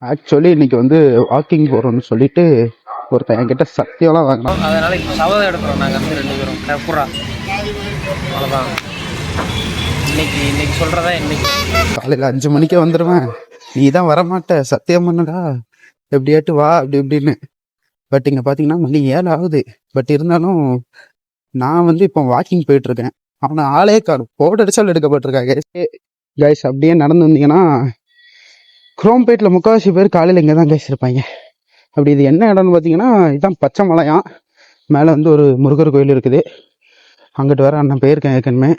Actually இன்னைக்கு வந்து walking போகிறோம்னு சொல்லிட்டு ஒருத்தன் என்கிட்ட சத்தியம்லாம் வாங்கினான். அதனால சபதம் எடுக்கிறோம் நாங்கள் வந்து 2 பேரும் புறா. அவ்வளோதான். இன்னைக்கு சொல்கிறதா இன்னைக்கு காலையில் 5 மணிக்கே வந்துடுவேன், நீ தான் வரமாட்ட, சத்தியம் பண்ணுடா, எப்படியாட்டு வா அப்படி இப்படின்னு. பட் இங்கே பார்த்தீங்கன்னா மணி 7 ஆகுது. பட் இருந்தாலும் நான் வந்து இப்போ வாக்கிங் போயிட்டுருக்கேன். அவனை ஆளே காணும், போட்டு அடிச்சாலும் எடுக்கப்பட்டிருக்காங்க. கைஸ் அப்படியே நடந்து வந்தீங்கன்னா குரோம்பேட்டில் முக்கால்வாசி பேர் காலையில் இங்கே தான் கைஸ் இருப்பாங்க. அப்படி இது என்ன இடம்னு பார்த்தீங்கன்னா இதுதான் பச்சை மலையாம். மேலே வந்து ஒரு முருகர் கோயில் இருக்குது. அங்கிட்டு வர அண்ணன் போயிருக்கேன் ஏற்கனவே.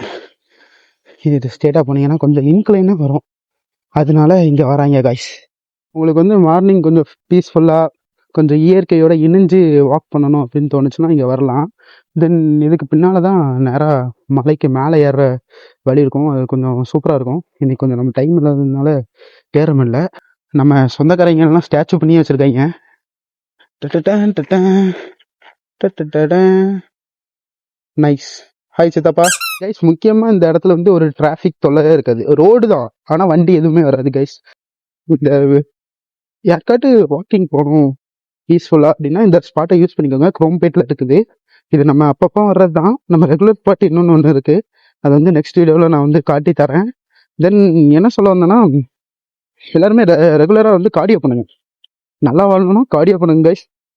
இது ஸ்டேட்டாக போனீங்கன்னா கொஞ்சம் இன்க்ளைனாக வரும், அதனால இங்கே வராங்க கைஸ். உங்களுக்கு வந்து மார்னிங் கொஞ்சம் பீஸ்ஃபுல்லாக கொஞ்சம் இயற்கையோட இணைஞ்சு வாக் பண்ணணும் அப்படின்னு தோணுச்சுன்னா இங்கே வரலாம். தென் இதுக்கு பின்னால் தான் நேராக மலைக்கு மேலே ஏறுற வழி இருக்கும். அது கொஞ்சம் சூப்பராக இருக்கும். இன்றைக்கி கொஞ்சம் நம்ம டைம் இல்லாததுனால ஏற முடியல. நம்ம சொந்தக்காரங்கெல்லாம் ஸ்டாச்சு பண்ணி வச்சுருக்காங்க. நைஸ். ஹாய் சித்தப்பா. கைஸ் முக்கியமாக இந்த இடத்துல வந்து ஒரு டிராஃபிக் தொல்லையே இருக்காது. ரோடு தான், ஆனால் வண்டி எதுவுமே வராது கைஸ். இந்த யாருக்காட்டு வாக்கிங் போகணும் பீஸ்ஃபுல்லாக அப்படின்னா இந்த ஸ்பாட்டை யூஸ் பண்ணிக்கோங்க. குரோம்பேட்டில் இருக்குது. இது நம்ம அப்பப்போ வர்றது தான். நம்ம ரெகுலர் ஸ்பாட் இன்னொன்று ஒன்று இருக்குது. அதை வந்து நெக்ஸ்ட் வீடியோவில் நான் வந்து காட்டி தரேன். தென் என்ன சொல்ல வந்தேன்னா, எல்லாருமே ரெகுலராக வந்து கார்டியோ பண்ணுங்க. நல்லா வாழணும், கார்டியோ பண்ணுங்க கைஸ்.